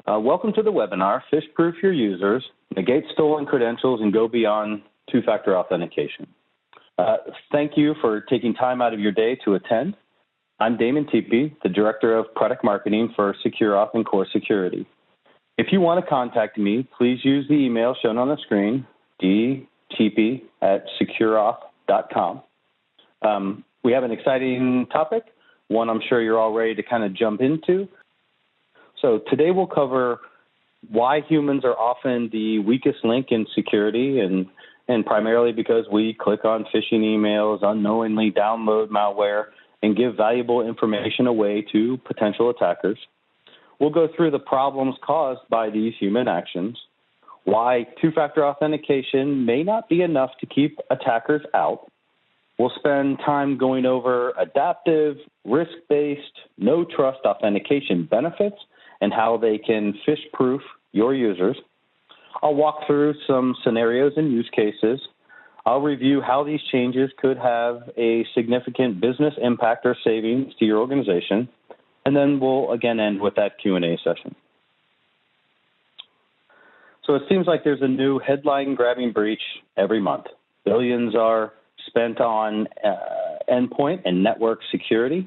Welcome to the webinar, Phish-Proof Your Users, Negate Stolen Credentials, and Go Beyond Two-Factor Authentication. Thank you for taking time out of your day to attend. I'm Damon Tepe, the Director of Product Marketing for SecureAuth and Core Security. If you want to contact me, please use the email shown on the screen, dtepe@secureauth.com. We have an exciting topic, one I'm sure you're all ready to kind of jump into. So today we'll cover why humans are often the weakest link in security, and primarily because we click on phishing emails, unknowingly download malware, and give valuable information away to potential attackers. We'll go through the problems caused by these human actions, why two-factor authentication may not be enough to keep attackers out. We'll spend time going over adaptive, risk-based, no-trust authentication benefits and how they can phish-proof your users. I'll walk through some scenarios and use cases. I'll review how these changes could have a significant business impact or savings to your organization, and then we'll again end with that Q&A session. So it seems like there's a new headline-grabbing breach every month. Billions are spent on endpoint and network security.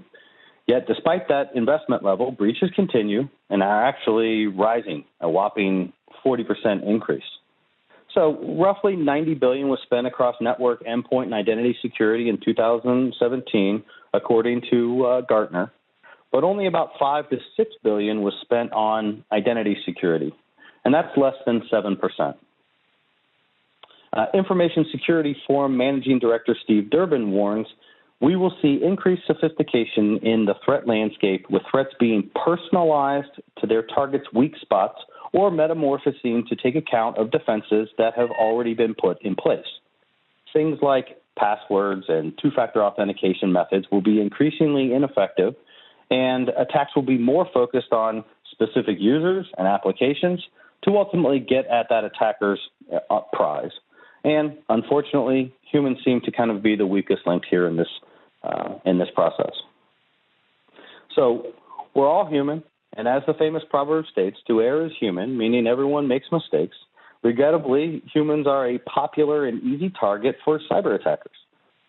Yet despite that investment level, breaches continue and are actually rising, a whopping 40% increase. So roughly $90 billion was spent across network, endpoint, and identity security in 2017, according to Gartner. But only about $5 to $6 billion was spent on identity security, and that's less than 7%. Information Security Forum Managing Director Steve Durbin warns we will see increased sophistication in the threat landscape, with threats being personalized to their target's weak spots or metamorphosing to take account of defenses that have already been put in place. Things like passwords and two-factor authentication methods will be increasingly ineffective, and attacks will be more focused on specific users and applications to ultimately get at that attacker's prize. And unfortunately, humans seem to kind of be the weakest link here in this process. So we're all human, and as the famous proverb states, to err is human, meaning everyone makes mistakes. Regrettably, humans are a popular and easy target for cyber attackers.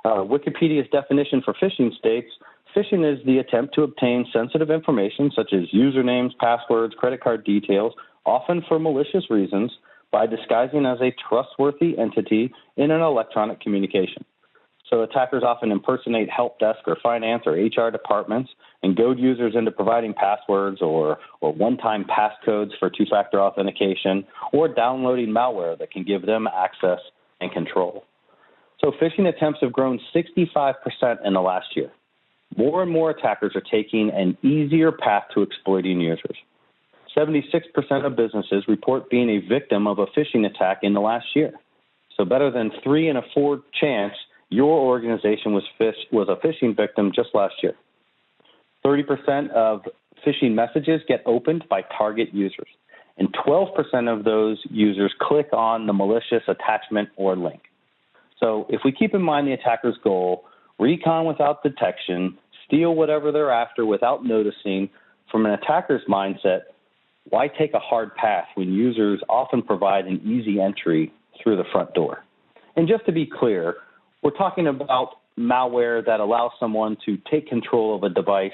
Wikipedia's definition for phishing states, phishing is the attempt to obtain sensitive information such as usernames, passwords, credit card details, often for malicious reasons, by disguising as a trustworthy entity in an electronic communication. So attackers often impersonate help desk or finance or HR departments and goad users into providing passwords or one-time passcodes for two-factor authentication, or downloading malware that can give them access and control. So phishing attempts have grown 65% in the last year. More and more attackers are taking an easier path to exploiting users. 76% of businesses report being a victim of a phishing attack in the last year. So better than 3 in 4 chance your organization was a phishing victim just last year. 30% of phishing messages get opened by target users, and 12% of those users click on the malicious attachment or link. So if we keep in mind the attacker's goal, recon without detection, steal whatever they're after without noticing, from an attacker's mindset, why take a hard path when users often provide an easy entry through the front door? And just to be clear, we're talking about malware that allows someone to take control of a device.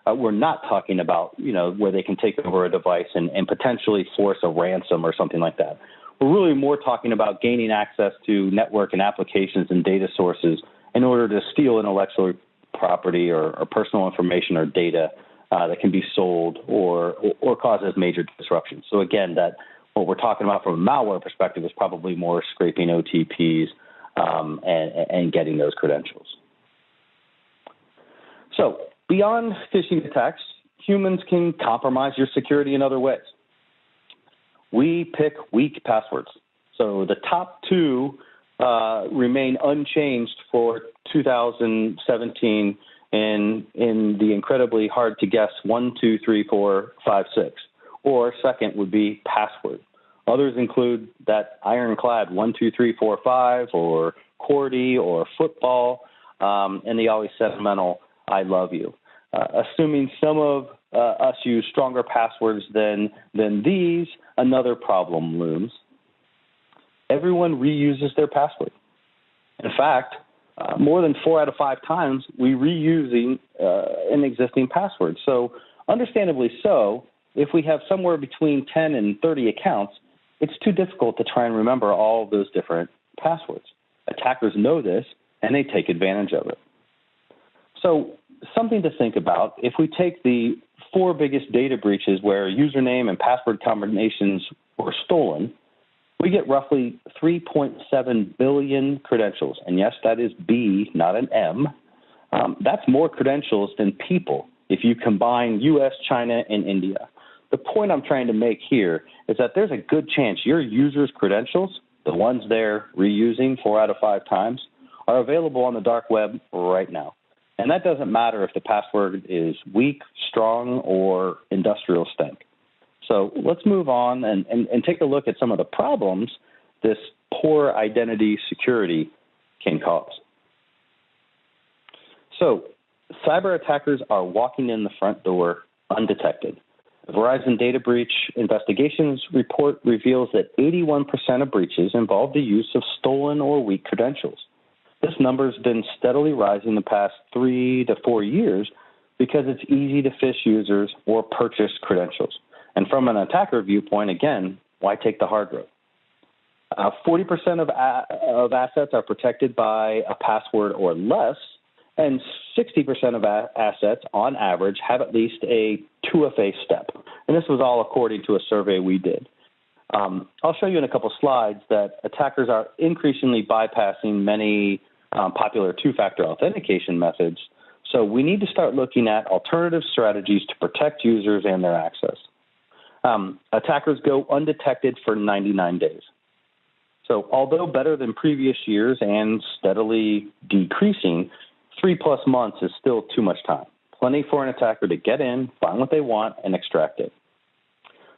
We're not talking about, where they can take over a device and potentially force a ransom or something like that. We're really more talking about gaining access to network and applications and data sources in order to steal intellectual property or personal information or data that can be sold or causes major disruptions. So again, that what we're talking about from a malware perspective is probably more scraping OTPs and getting those credentials. So beyond phishing attacks, humans can compromise your security in other ways. We pick weak passwords. So the top 2 remain unchanged for 2017 in the incredibly hard to guess 1, 2, 3, 4, 5, 6. Or second would be password. Others include that ironclad 1, 2, 3, 4, 5, or QWERTY or football, and the always sentimental I love you. Assuming some of us use stronger passwords than these, another problem looms. Everyone reuses their password. In fact, more than 4 out of 5 times, we reusing an existing password. So understandably so, if we have somewhere between 10 and 30 accounts, it's too difficult to try and remember all of those different passwords. Attackers know this, and they take advantage of it. So something to think about, if we take the 4 biggest data breaches where username and password combinations were stolen, we get roughly 3.7 billion credentials. And yes, that is B, not an M. That's more credentials than people if you combine U.S., China, and India. The point I'm trying to make here is that there's a good chance your users' credentials, the ones they're reusing 4 out of 5 times, are available on the dark web right now. And that doesn't matter if the password is weak, strong, or industrial stank. So let's move on and take a look at some of the problems this poor identity security can cause. So cyber attackers are walking in the front door undetected. The Verizon data breach investigations report reveals that 81% of breaches involve the use of stolen or weak credentials. This number has been steadily rising the past 3 to 4 years because it's easy to phish users or purchase credentials. And from an attacker viewpoint, again, why take the hard road? 40% of assets are protected by a password or less, and 60% of assets, on average, have at least a 2FA step. And this was all according to a survey we did. I'll show you in a couple slides that attackers are increasingly bypassing many popular two-factor authentication methods. So we need to start looking at alternative strategies to protect users and their access. Attackers go undetected for 99 days. So although better than previous years and steadily decreasing, 3+ months is still too much time. Plenty for an attacker to get in, find what they want, and extract it.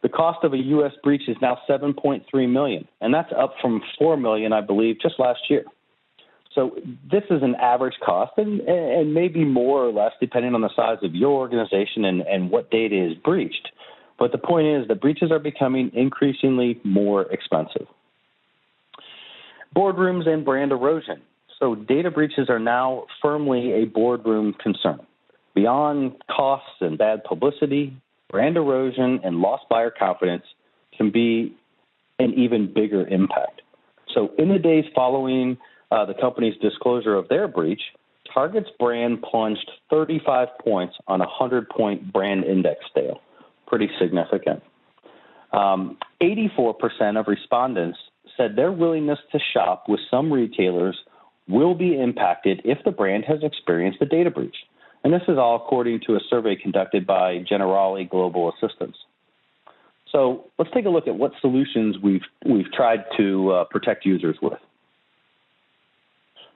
The cost of a U.S. breach is now $7.3 million, and that's up from $4 million, I believe, just last year. So this is an average cost, and maybe more or less depending on the size of your organization and what data is breached. But the point is that breaches are becoming increasingly more expensive. Boardrooms and brand erosion. So data breaches are now firmly a boardroom concern. Beyond costs and bad publicity, brand erosion and lost buyer confidence can be an even bigger impact. So in the days following the company's disclosure of their breach, Target's brand plunged 35 points on a 100-point brand index scale. Pretty significant. 84% of respondents said their willingness to shop with some retailers will be impacted if the brand has experienced a data breach. And this is all according to a survey conducted by Generali Global Assistance. So let's take a look at what solutions we've tried to protect users with.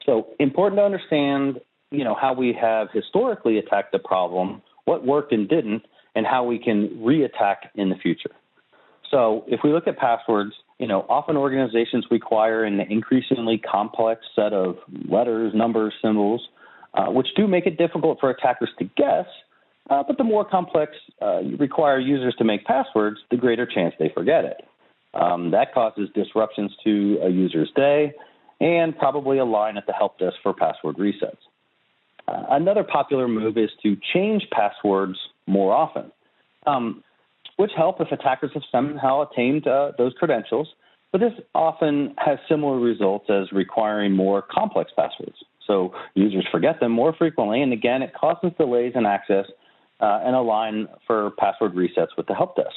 So important to understand, how we have historically attacked the problem, what worked and didn't, and how we can re-attack in the future. So if we look at passwords, often organizations require an increasingly complex set of letters, numbers, symbols, which do make it difficult for attackers to guess, but the more complex you require users to make passwords, the greater chance they forget it. That causes disruptions to a user's day and probably a line at the help desk for password resets. Another popular move is to change passwords more often, which help if attackers have somehow attained those credentials, but this often has similar results as requiring more complex passwords. So users forget them more frequently, and again, it causes delays in access and a line for password resets with the help desk.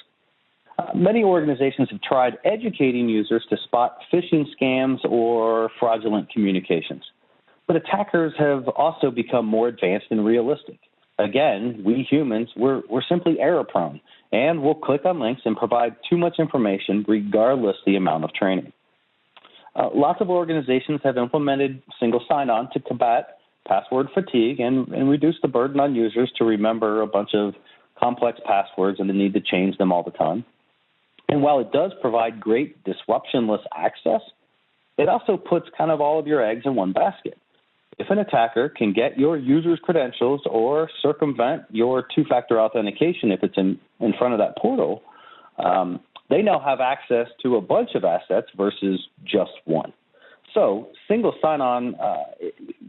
Many organizations have tried educating users to spot phishing scams or fraudulent communications, but attackers have also become more advanced and realistic. Again, we humans, we're simply error-prone, and we'll click on links and provide too much information regardless the amount of training. Lots of organizations have implemented single sign-on to combat password fatigue and reduce the burden on users to remember a bunch of complex passwords and the need to change them all the time. And while it does provide great disruptionless access, it also puts kind of all of your eggs in one basket. If an attacker can get your user's credentials or circumvent your two-factor authentication if it's in front of that portal, they now have access to a bunch of assets versus just one. So single sign-on,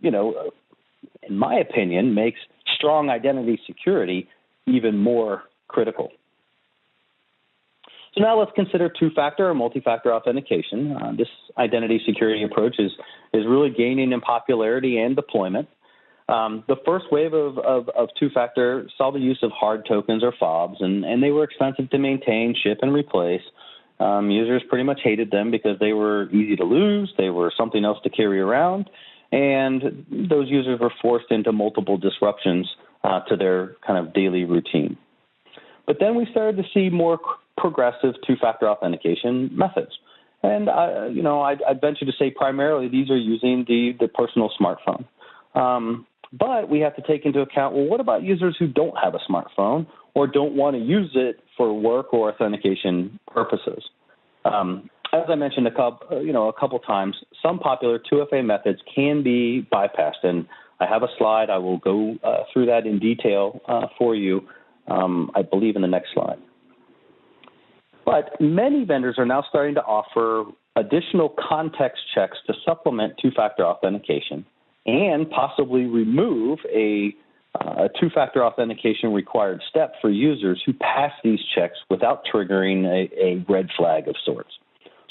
in my opinion, makes strong identity security even more critical. So now let's consider two-factor or multi-factor authentication. This identity security approach is really gaining in popularity and deployment. The first wave of two-factor saw the use of hard tokens or fobs, and they were expensive to maintain, ship, and replace. Users pretty much hated them because they were easy to lose, they were something else to carry around, and those users were forced into multiple disruptions to their kind of daily routine. But then we started to see more progressive two-factor authentication methods. And, I'd venture to say primarily these are using the personal smartphone. But we have to take into account, well, what about users who don't have a smartphone or don't want to use it for work or authentication purposes? As I mentioned a couple times, some popular 2FA methods can be bypassed, and I have a slide. I will go through that in detail for you, I believe, in the next slide. But many vendors are now starting to offer additional context checks to supplement two-factor authentication and possibly remove a two-factor authentication required step for users who pass these checks without triggering a red flag of sorts.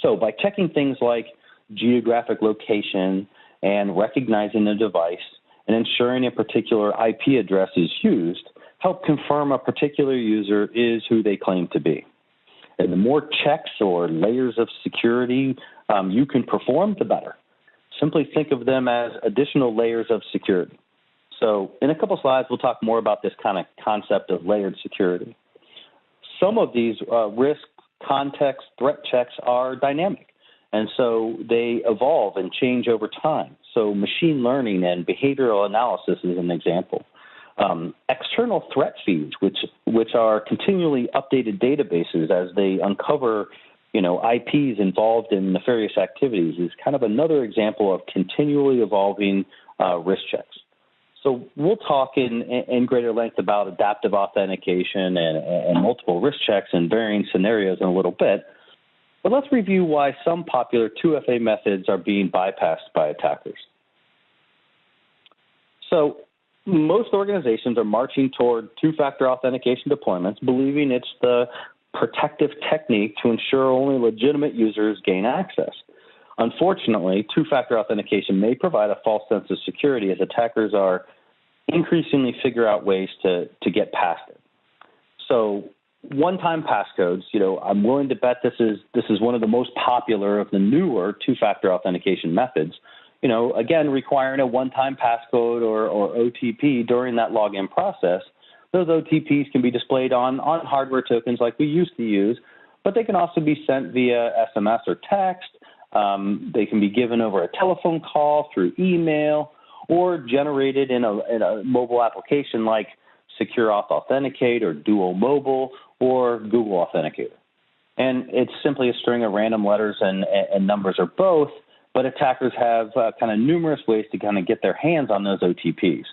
So by checking things like geographic location and recognizing the device and ensuring a particular IP address is used, help confirm a particular user is who they claim to be. And the more checks or layers of security you can perform, the better. Simply think of them as additional layers of security. So in a couple slides, we'll talk more about this kind of concept of layered security. Some of these risk, context, threat checks are dynamic, and so they evolve and change over time. So machine learning and behavioral analysis is an example. External threat feeds, which are continually updated databases as they uncover, IPs involved in nefarious activities, is kind of another example of continually evolving risk checks. So we'll talk in greater length about adaptive authentication and multiple risk checks in varying scenarios in a little bit. But let's review why some popular 2FA methods are being bypassed by attackers. So most organizations are marching toward two-factor authentication deployments, believing it's the protective technique to ensure only legitimate users gain access. Unfortunately, two-factor authentication may provide a false sense of security as attackers are increasingly figure out ways to get past it. So one-time passcodes, I'm willing to bet this is one of the most popular of the newer two-factor authentication methods. Again, requiring a one-time passcode or OTP during that login process. Those OTPs can be displayed on hardware tokens like we used to use, but they can also be sent via SMS or text. They can be given over a telephone call, through email, or generated in a mobile application like Secure Auth Authenticate or Duo Mobile or Google Authenticator. And it's simply a string of random letters and numbers or both, but attackers have kind of numerous ways to kind of get their hands on those OTPs.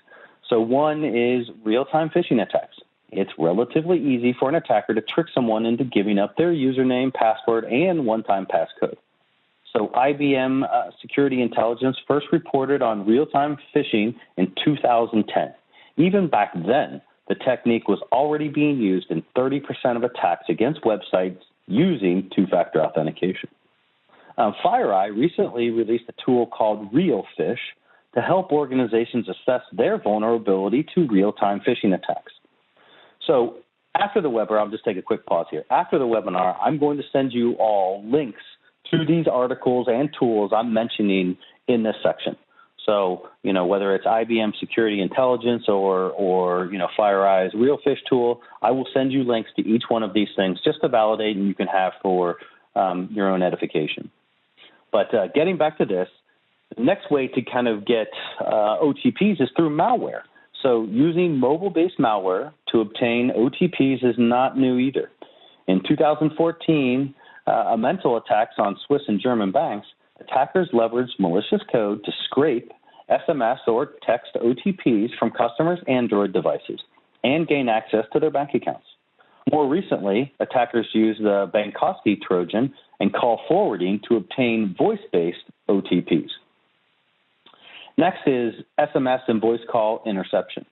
So one is real-time phishing attacks. It's relatively easy for an attacker to trick someone into giving up their username, password, and one-time passcode. So IBM Security Intelligence first reported on real-time phishing in 2010. Even back then, the technique was already being used in 30% of attacks against websites using two-factor authentication. FireEye recently released a tool called RealPhish to help organizations assess their vulnerability to real-time phishing attacks. So after the webinar, I'll just take a quick pause here. After the webinar, I'm going to send you all links to these articles and tools I'm mentioning in this section. So, whether it's IBM Security Intelligence or FireEye's RealPhish tool, I will send you links to each one of these things just to validate and you can have for your own edification. But getting back to this, the next way to kind of get OTPs is through malware. So using mobile-based malware to obtain OTPs is not new either. In 2014, mental attacks on Swiss and German banks, attackers leveraged malicious code to scrape SMS or text OTPs from customers' Android devices and gain access to their bank accounts. More recently, attackers use the Bankovsky Trojan and call forwarding to obtain voice-based OTPs. Next is SMS and voice call interception.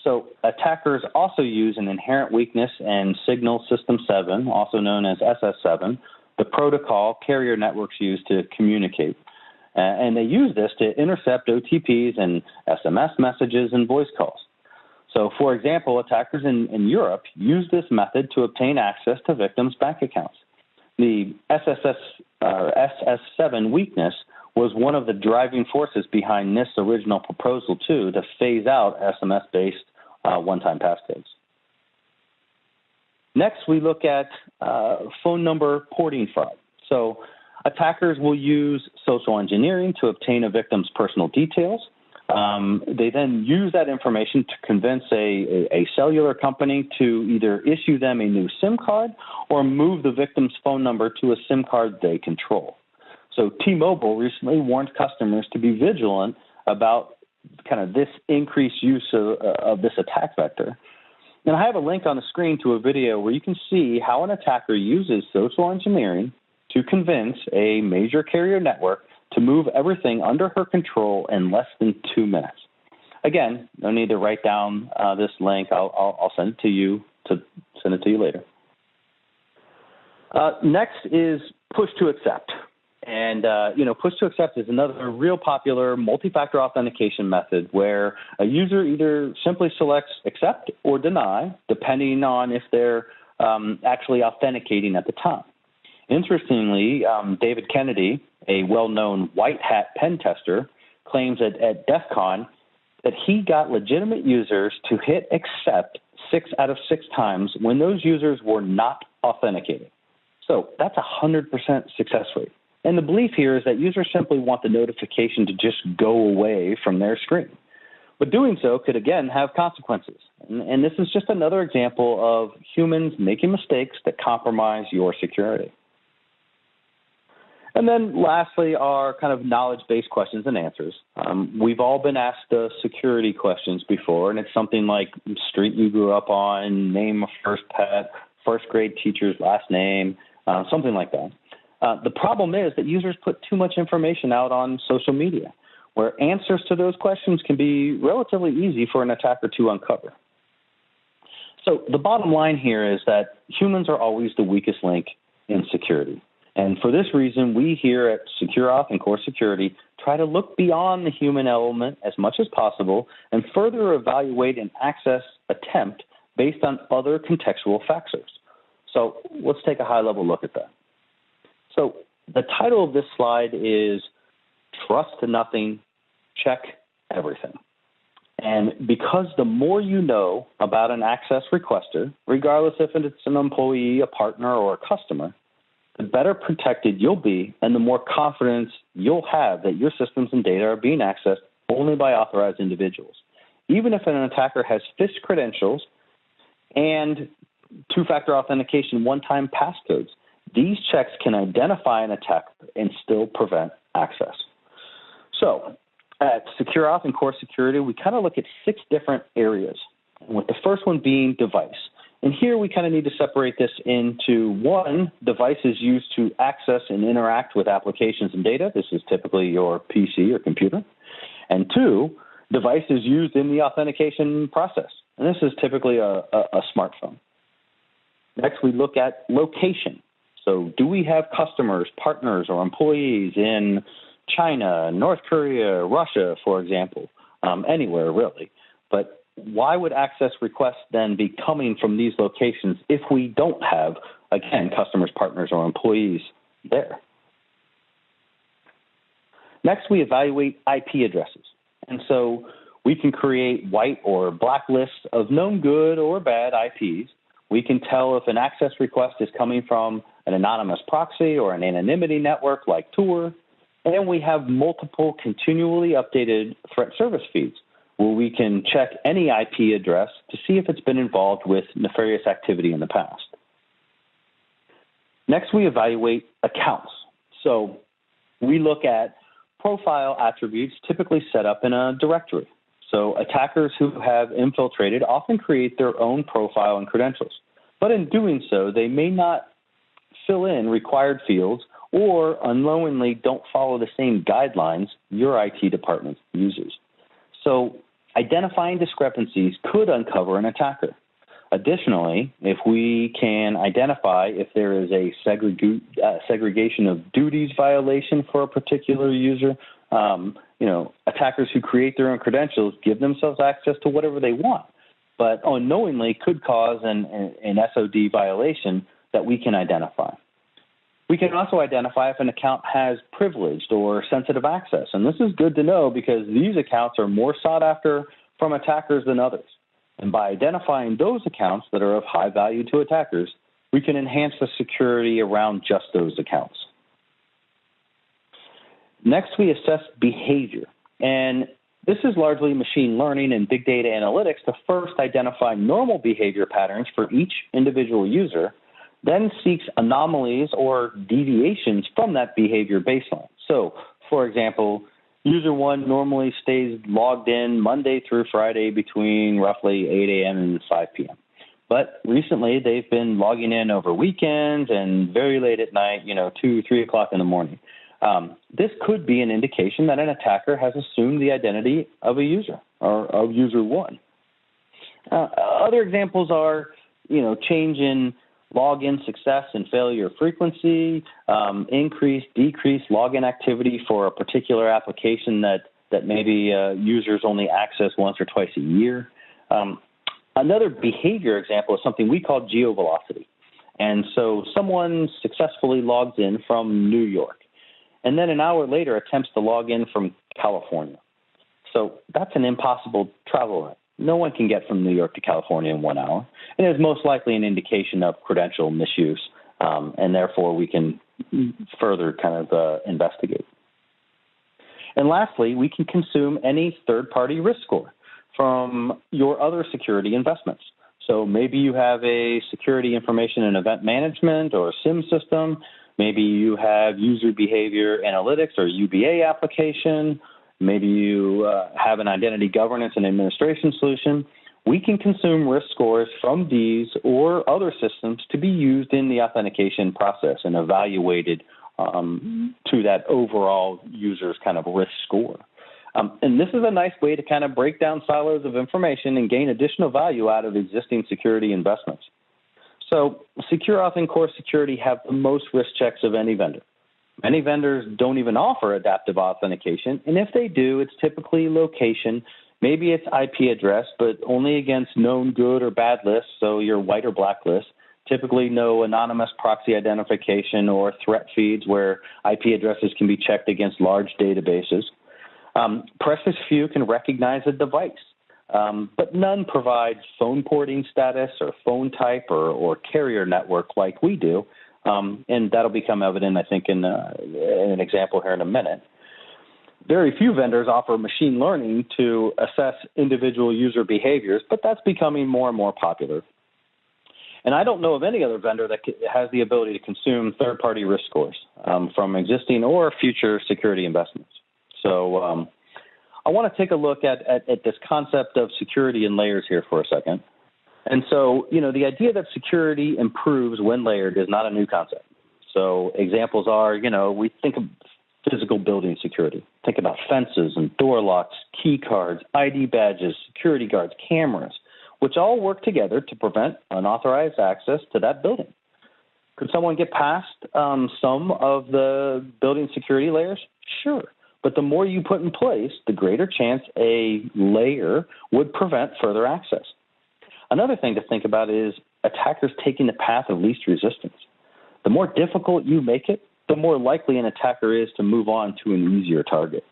So attackers also use an inherent weakness in Signal System 7, also known as SS7, the protocol carrier networks use to communicate. And they use this to intercept OTPs and SMS messages and voice calls. So, for example, attackers in Europe use this method to obtain access to victims' bank accounts. The SS7 weakness was one of the driving forces behind NIST's original proposal, too, to phase out SMS-based one-time passcodes. Next, we look at phone number porting fraud. So attackers will use social engineering to obtain a victim's personal details. They then use that information to convince a cellular company to either issue them a new SIM card or move the victim's phone number to a SIM card they control. So T-Mobile recently warned customers to be vigilant about kind of this increased use of this attack vector. And I have a link on the screen to a video where you can see how an attacker uses social engineering to convince a major carrier network to move everything under her control in less than 2 minutes. Again, no need to write down this link. I'll send it to you later. Next is push to accept. And, push to accept is another real popular multi-factor authentication method where a user either simply selects accept or deny, depending on if they're actually authenticating at the time. Interestingly, David Kennedy, a well-known white hat pen tester, claims at DEF CON that he got legitimate users to hit accept 6 out of 6 times when those users were not authenticating. So that's 100% success rate. And the belief here is that users simply want the notification to just go away from their screen. But doing so could, again, have consequences. And this is just another example of humans making mistakes that compromise your security. And then lastly are kind of knowledge-based questions and answers. We've all been asked security questions before, and it's something like street you grew up on, name of first pet, first grade teacher's last name, something like that. The problem is that users put too much information out on social media, where answers to those questions can be relatively easy for an attacker to uncover. So the bottom line here is that humans are always the weakest link in security. And for this reason, we here at SecureAuth and Core Security try to look beyond the human element as much as possible and further evaluate an access attempt based on other contextual factors. So let's take a high-level look at that. So the title of this slide is Trust Nothing, Check Everything. And because the more you know about an access requester, regardless if it's an employee, a partner, or a customer, the better protected you'll be and the more confidence you'll have that your systems and data are being accessed only by authorized individuals. Even if an attacker has phished credentials and two-factor authentication one-time passcodes, these checks can identify an attacker and still prevent access. So at SecureAuth and Core Security, we kind of look at 6 different areas, with the first one being device. And here we kind of need to separate this into 1, devices used to access and interact with applications and data. This is typically your PC or computer. And 2, devices used in the authentication process. And this is typically a smartphone. Next, we look at location. So do we have customers, partners, or employees in China, North Korea, Russia, for example, anywhere really? But why would access requests then be coming from these locations if we don't have, again, customers, partners, or employees there? Next, we evaluate IP addresses. And so we can create white or black lists of known good or bad IPs. We can tell if an access request is coming from an anonymous proxy or an anonymity network like Tor. And we have multiple continually updated threat service feeds where we can check any IP address to see if it's been involved with nefarious activity in the past. Next, we evaluate accounts. So we look at profile attributes typically set up in a directory. So attackers who have infiltrated often create their own profile and credentials. But in doing so, they may not fill in required fields or unknowingly don't follow the same guidelines your IT department uses. So identifying discrepancies could uncover an attacker. Additionally, if we can identify if there is a segregation of duties violation for a particular user, attackers who create their own credentials give themselves access to whatever they want, but unknowingly could cause an SOD violation that we can identify. We can also identify if an account has privileged or sensitive access, and this is good to know because these accounts are more sought after from attackers than others. And by identifying those accounts that are of high value to attackers, we can enhance the security around just those accounts. Next, we assess behavior. And this is largely machine learning and big data analytics to first identify normal behavior patterns for each individual user, then seeks anomalies or deviations from that behavior baseline. So, for example, user 1 normally stays logged in Monday through Friday between roughly 8 a.m. and 5 p.m. But recently, they've been logging in over weekends and very late at night, 2, 3 o'clock in the morning. This could be an indication that an attacker has assumed the identity of a user or of user 1. Other examples are, change in login success and failure frequency, increase, decrease login activity for a particular application that maybe users only access once or twice a year. Another behavior example is something we call geovelocity. And so someone successfully logs in from New York, and then an hour later attempts to log in from California. So that's an impossible travel route. No one can get from New York to California in 1 hour, and is most likely an indication of credential misuse, and therefore we can further investigate. And lastly, we can consume any third-party risk score from your other security investments. So maybe you have a security information and event management or SIM system. Maybe you have user behavior analytics or UBA application. Maybe you have an identity governance and administration solution. We can consume risk scores from these or other systems to be used in the authentication process and evaluated to that overall user's risk score. And this is a nice way to break down silos of information and gain additional value out of existing security investments. So SecureAuth and Core Security have the most risk checks of any vendor. Many vendors don't even offer adaptive authentication, and if they do, it's typically location. Maybe it's IP address, but only against known good or bad lists, so your white or black list. Typically no anonymous proxy identification or threat feeds where IP addresses can be checked against large databases. Precious few can recognize a device, but none provide phone porting status or phone type or carrier network like we do. And that'll become evident, I think, in an example here in a minute. Very few vendors offer machine learning to assess individual user behaviors, but that's becoming more and more popular. And I don't know of any other vendor that has the ability to consume third-party risk scores from existing or future security investments. So I want to take a look at this concept of security in layers here for a second. And so, the idea that security improves when layered is not a new concept. So examples are, we think of physical building security. Think about fences and door locks, key cards, ID badges, security guards, cameras, which all work together to prevent unauthorized access to that building. Could someone get past some of the building security layers? Sure. But the more you put in place, the greater chance a layer would prevent further access. Another thing to think about is attackers taking the path of least resistance. The more difficult you make it, the more likely an attacker is to move on to an easier target.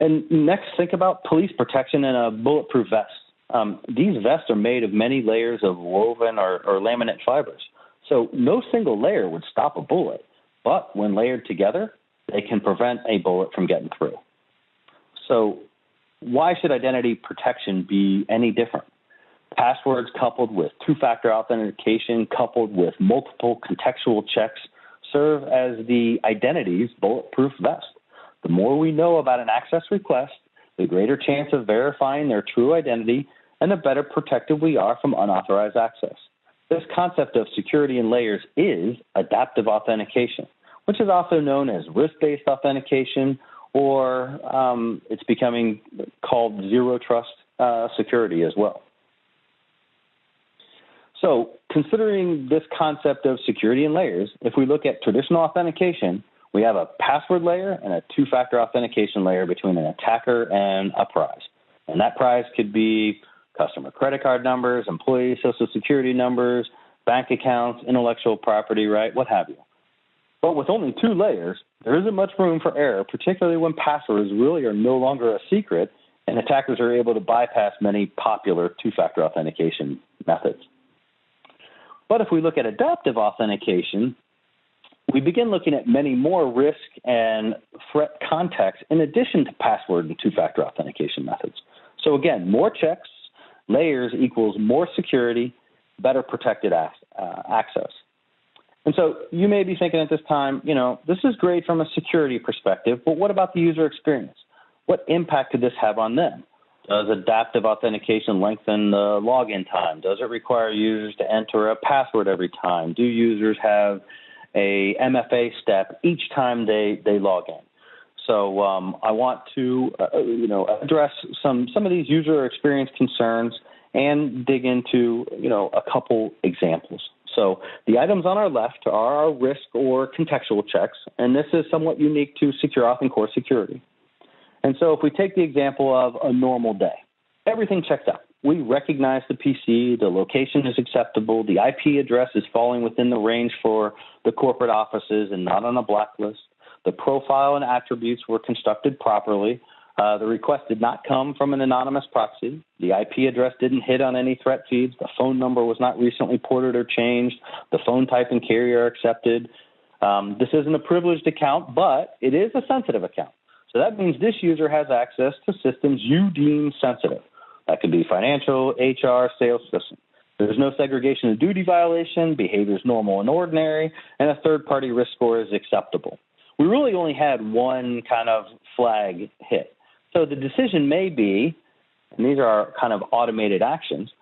And next, think about police protection and a bulletproof vest. These vests are made of many layers of woven or laminate fibers. So no single layer would stop a bullet, but when layered together, they can prevent a bullet from getting through. So why should identity protection be any different? Passwords coupled with two-factor authentication coupled with multiple contextual checks serve as the identity's bulletproof vest. The more we know about an access request, the greater chance of verifying their true identity, and the better protected we are from unauthorized access. This concept of security in layers is adaptive authentication, which is also known as risk-based authentication, or it's becoming called zero trust security as well. So considering this concept of security in layers, if we look at traditional authentication, we have a password layer and a two-factor authentication layer between an attacker and a prize. And that prize could be customer credit card numbers, employee social security numbers, bank accounts, intellectual property, right, what have you. But with only two layers, there isn't much room for error, particularly when passwords really are no longer a secret and attackers are able to bypass many popular two-factor authentication methods. But if we look at adaptive authentication, we begin looking at many more risk and threat contexts in addition to password and two-factor authentication methods. So again, more checks, layers equals more security, better protected access. And so you may be thinking at this time, this is great from a security perspective, but what about the user experience? What impact could this have on them? Does adaptive authentication lengthen the login time? Does it require users to enter a password every time? Do users have a MFA step each time they log in? So I want to address some of these user experience concerns and dig into a couple examples. So the items on our left are our risk or contextual checks, and this is somewhat unique to SecureAuth and Core Security. And so if we take the example of a normal day, everything checks out. We recognize the PC, the location is acceptable, the IP address is falling within the range for the corporate offices and not on a blacklist. The profile and attributes were constructed properly. The request did not come from an anonymous proxy. The IP address didn't hit on any threat feeds. The phone number was not recently ported or changed. The phone type and carrier are accepted. This isn't a privileged account, but it is a sensitive account. So that means this user has access to systems you deem sensitive. That could be financial, HR, sales systems. There's no segregation of duty violation, behavior is normal and ordinary, and a third-party risk score is acceptable. We really only had one kind of flag hit. So the decision may be, and these are our kind of automated actions,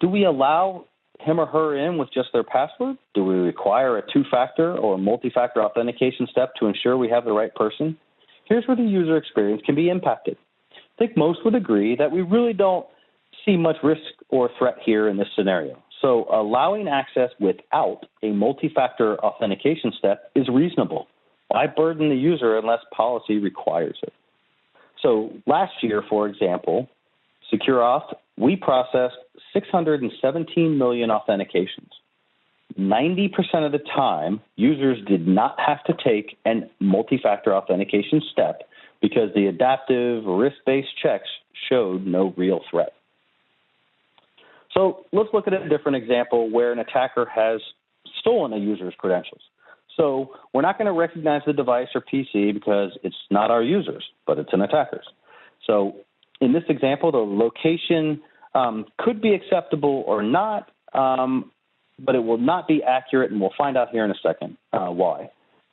do we allow him or her in with just their password? Do we require a two-factor or multi-factor authentication step to ensure we have the right person? Here's where the user experience can be impacted. I think most would agree that we really don't see much risk or threat here in this scenario. So allowing access without a multi-factor authentication step is reasonable. Why burden the user unless policy requires it? So last year, for example, SecureAuth, we processed 617 million authentications. 90% of the time, users did not have to take a multi-factor authentication step because the adaptive risk-based checks showed no real threat. So let's look at a different example where an attacker has stolen a user's credentials. So we're not going to recognize the device or PC because it's not our users, but it's an attacker's. So in this example, the location could be acceptable or not, but it will not be accurate, and we'll find out here in a second why.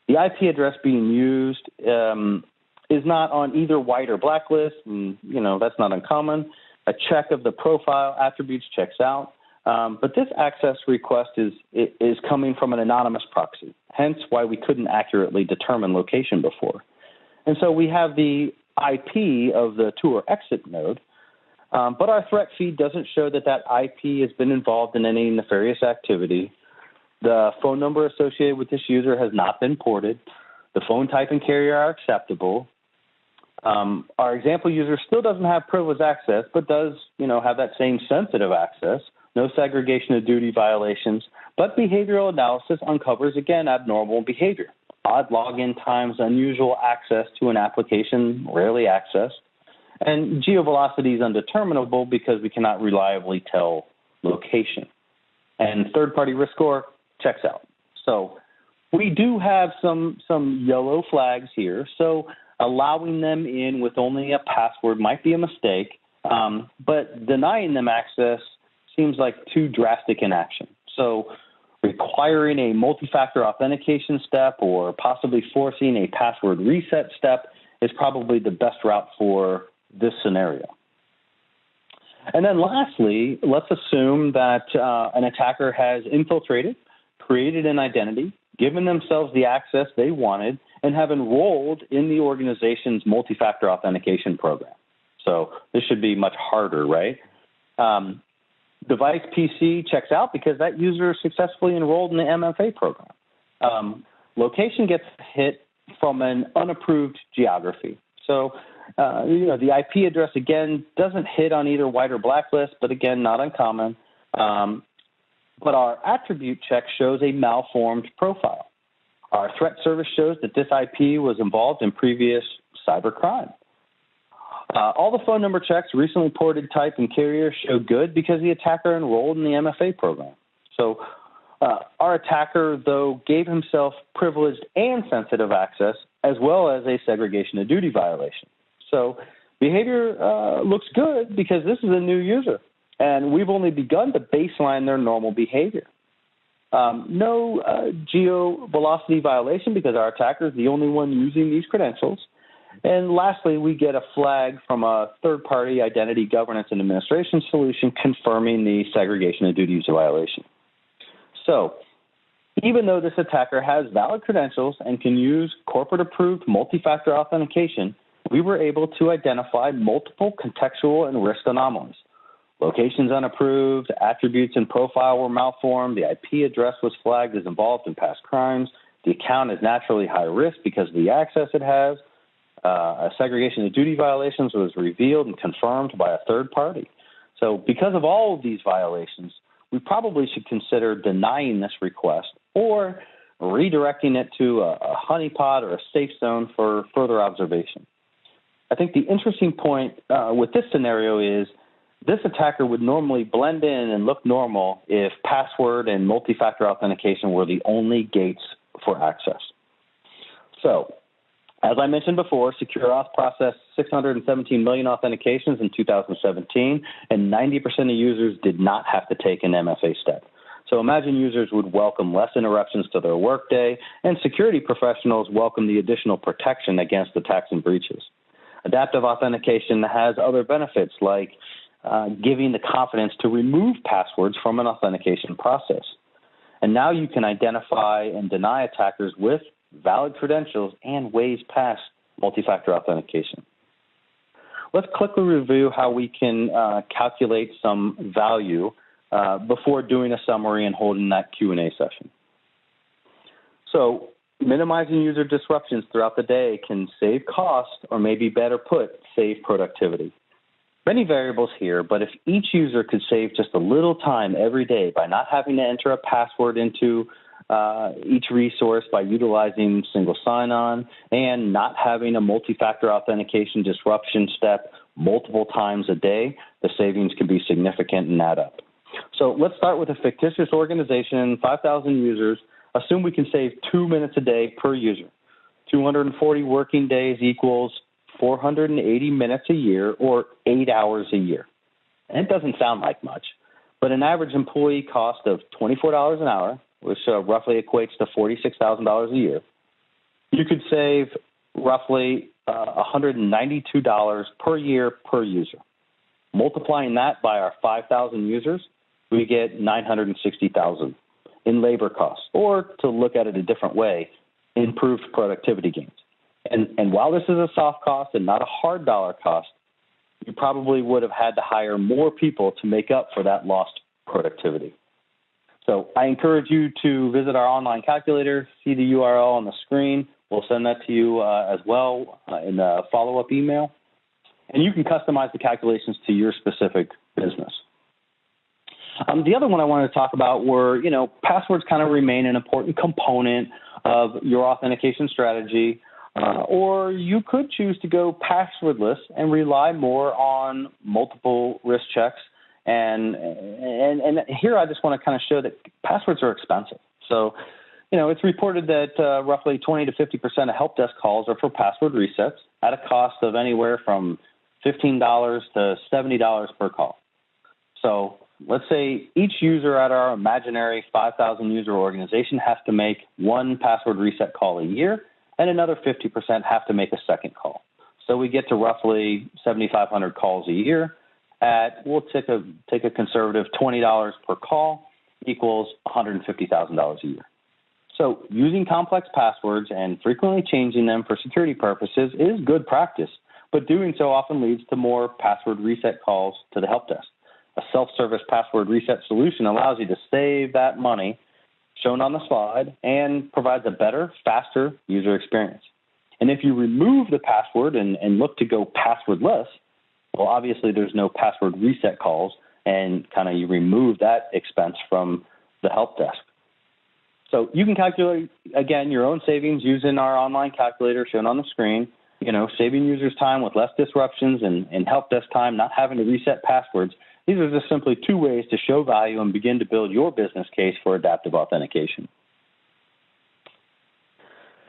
The IP address being used is not on either white or blacklist, and that's not uncommon. A check of the profile attributes checks out, but this access request is coming from an anonymous proxy, hence why we couldn't accurately determine location before. And so we have the IP of the to or exit node, but our threat feed doesn't show that IP has been involved in any nefarious activity. The phone number associated with this user has not been ported. The phone type and carrier are acceptable. Our example user still doesn't have privileged access, but does, have that same sensitive access. No segregation of duty violations, but behavioral analysis uncovers, again, abnormal behavior. Odd login times, unusual access to an application, rarely accessed. And geovelocity is undeterminable because we cannot reliably tell location. And third-party risk score checks out. So we do have some yellow flags here. So allowing them in with only a password might be a mistake, but denying them access seems like too drastic an action. So requiring a multi-factor authentication step or possibly forcing a password reset step is probably the best route for this scenario. And then lastly, let's assume that an attacker has infiltrated, created an identity, given themselves the access they wanted, and have enrolled in the organization's multi-factor authentication program. So this should be much harder, right? Device PC checks out because that user successfully enrolled in the MFA program. Location gets hit from an unapproved geography. So, the IP address, again, doesn't hit on either white or blacklist, but again, not uncommon. But our attribute check shows a malformed profile. Our threat service shows that this IP was involved in previous cybercrime. All the phone number checks, recently ported type, and carrier show good because the attacker enrolled in the MFA program. So our attacker, though, gave himself privileged and sensitive access, as well as a segregation of duty violation. So behavior looks good because this is a new user, and we've only begun to baseline their normal behavior. No geo-velocity violation because our attacker is the only one using these credentials. And lastly, we get a flag from a third-party identity governance and administration solution confirming the segregation of duties violation. So even though this attacker has valid credentials and can use corporate-approved multi-factor authentication, we were able to identify multiple contextual and risk anomalies. Locations unapproved, attributes and profile were malformed, the IP address was flagged as involved in past crimes, the account is naturally high risk because of the access it has, a segregation of duty violations was revealed and confirmed by a third party. So because of all of these violations, we probably should consider denying this request or redirecting it to a honeypot or a safe zone for further observation. I think the interesting point with this scenario is this attacker would normally blend in and look normal if password and multi-factor authentication were the only gates for access. So, as I mentioned before, SecureAuth processed 617 million authentications in 2017, and 90% of users did not have to take an MFA step. So imagine users would welcome less interruptions to their workday, and security professionals welcome the additional protection against attacks and breaches. Adaptive authentication has other benefits like giving the confidence to remove passwords from an authentication process. And now you can identify and deny attackers with valid credentials and ways past multi-factor authentication. Let's quickly review how we can calculate some value before doing a summary and holding that Q&A session. So minimizing user disruptions throughout the day can save cost, or maybe better put, save productivity. Many variables here, but if each user could save just a little time every day by not having to enter a password into each resource by utilizing single sign-on and not having a multi-factor authentication disruption step multiple times a day, the savings can be significant and add up. So let's start with a fictitious organization, 5,000 users. Assume we can save 2 minutes a day per user. 240 working days equals 480 minutes a year, or 8 hours a year. And it doesn't sound like much, but an average employee cost of $24 an hour, which roughly equates to $46,000 a year, you could save roughly $192 per year per user. Multiplying that by our 5,000 users, we get $960,000 in labor costs, or to look at it a different way, improved productivity gains. And while this is a soft cost and not a hard dollar cost, you probably would have had to hire more people to make up for that lost productivity. So I encourage you to visit our online calculator, see the URL on the screen. We'll send that to you as well in the follow-up email. And you can customize the calculations to your specific business. The other one I wanted to talk about were, passwords kind of remain an important component of your authentication strategy, or you could choose to go passwordless and rely more on multiple risk checks. And here I just want to kind of show that passwords are expensive. So, it's reported that roughly 20 to 50% of help desk calls are for password resets at a cost of anywhere from $15 to $70 per call. So let's say each user at our imaginary 5,000 user organization has to make one password reset call a year, and another 50% have to make a second call. So we get to roughly 7,500 calls a year we'll take a conservative $20 per call equals $150,000 a year. So using complex passwords and frequently changing them for security purposes is good practice, but doing so often leads to more password reset calls to the help desk. A self-service password reset solution allows you to save that money shown on the slide and provides a better, faster user experience. And if you remove the password and look to go passwordless, well, obviously there's no password reset calls, and kind of you remove that expense from the help desk. So you can calculate, again, your own savings using our online calculator shown on the screen, saving users time with less disruptions and help desk time, not having to reset passwords. These are just simply two ways to show value and begin to build your business case for adaptive authentication.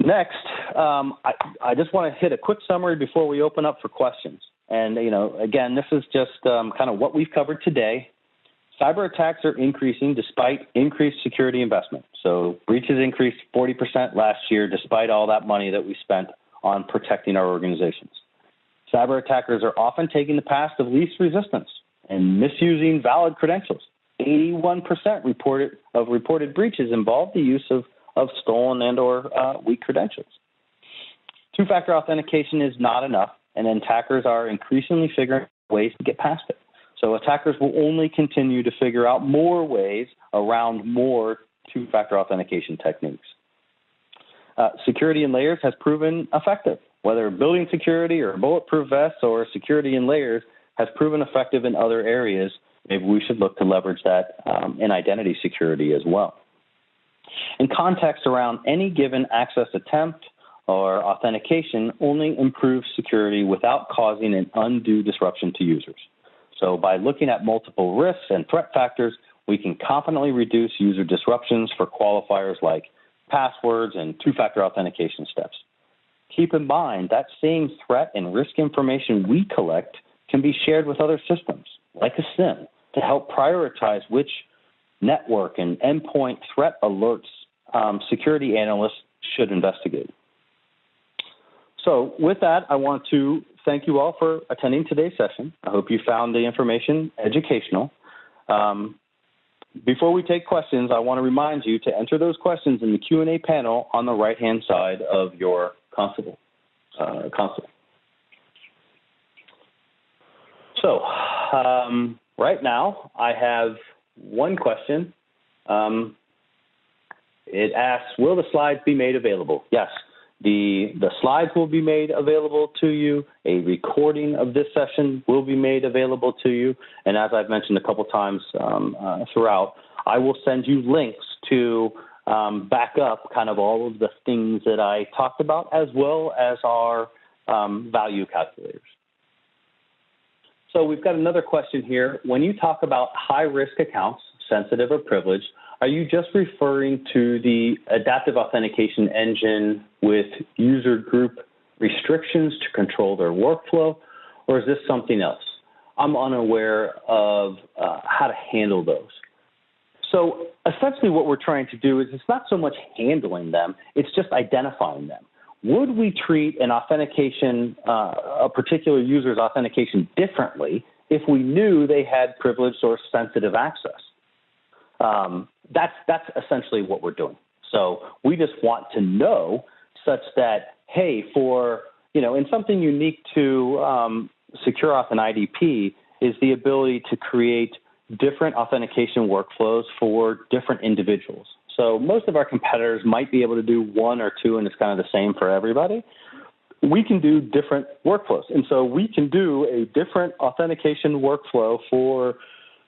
Next, I just want to hit a quick summary before we open up for questions. And, again, this is just kind of what we've covered today. Cyber attacks are increasing despite increased security investment. So breaches increased 40% last year despite all that money that we spent on protecting our organizations. Cyber attackers are often taking the path of least resistance and misusing valid credentials. 81% of reported breaches involve the use of stolen and or weak credentials. Two-factor authentication is not enough, and attackers are increasingly figuring out ways to get past it. So attackers will only continue to figure out more ways around more two-factor authentication techniques. Security in layers has proven effective. Whether building security or bulletproof vests or security in layers has proven effective in other areas, maybe we should look to leverage that in identity security as well. In context around any given access attempt or authentication only improves security without causing an undue disruption to users. So by looking at multiple risks and threat factors, we can confidently reduce user disruptions for qualifiers like passwords and two-factor authentication steps. Keep in mind that same threat and risk information we collect can be shared with other systems, like a SIM, to help prioritize which network and endpoint threat alerts security analysts should investigate. So with that, I want to thank you all for attending today's session. I hope you found the information educational. Before we take questions, I want to remind you to enter those questions in the Q&A panel on the right-hand side of your console. So right now, I have one question. It asks, will the slides be made available? Yes. The slides will be made available to you. A recording of this session will be made available to you. And as I've mentioned a couple times throughout, I will send you links to back up kind of all of the things that I talked about, as well as our value calculators. So we've got another question here. When you talk about high-risk accounts, sensitive or privileged, are you just referring to the adaptive authentication engine with user group restrictions to control their workflow, or is this something else? I'm unaware of how to handle those. So essentially what we're trying to do is it's not so much handling them, it's just identifying them. Would we treat an authentication, a particular user's authentication differently if we knew they had privileged or sensitive access? That's essentially what we're doing. So we just want to know such that, hey, and something unique to Secure Auth and IDP is the ability to create different authentication workflows for different individuals. So most of our competitors might be able to do one or two, and it's kind of the same for everybody. We can do different workflows. And so we can do a different authentication workflow for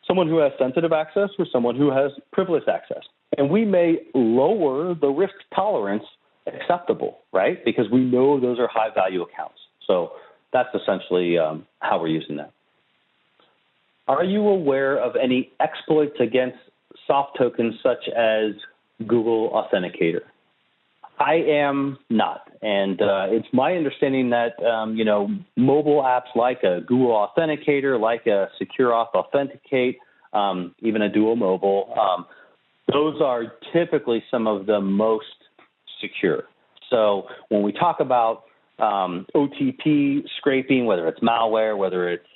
someone who has sensitive access or someone who has privileged access. And we may lower the risk tolerance acceptable, right? Because we know those are high-value accounts. So that's essentially how we're using that. Are you aware of any exploits against soft tokens such as Google Authenticator? I am not. And it's my understanding that, mobile apps like a Google Authenticator, like a Secure Auth Authenticate, even a Duo Mobile, those are typically some of the most secure. So when we talk about OTP scraping, whether it's malware, whether it's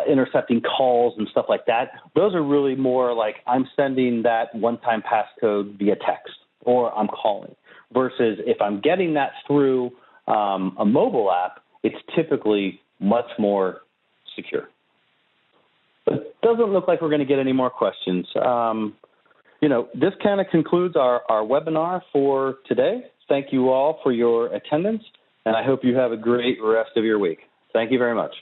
intercepting calls and stuff like that. Those are really more like I'm sending that one-time passcode via text or I'm calling. Versus if I'm getting that through a mobile app, it's typically much more secure. But it doesn't look like we're going to get any more questions. This kind of concludes our webinar for today. Thank you all for your attendance, and I hope you have a great rest of your week. Thank you very much.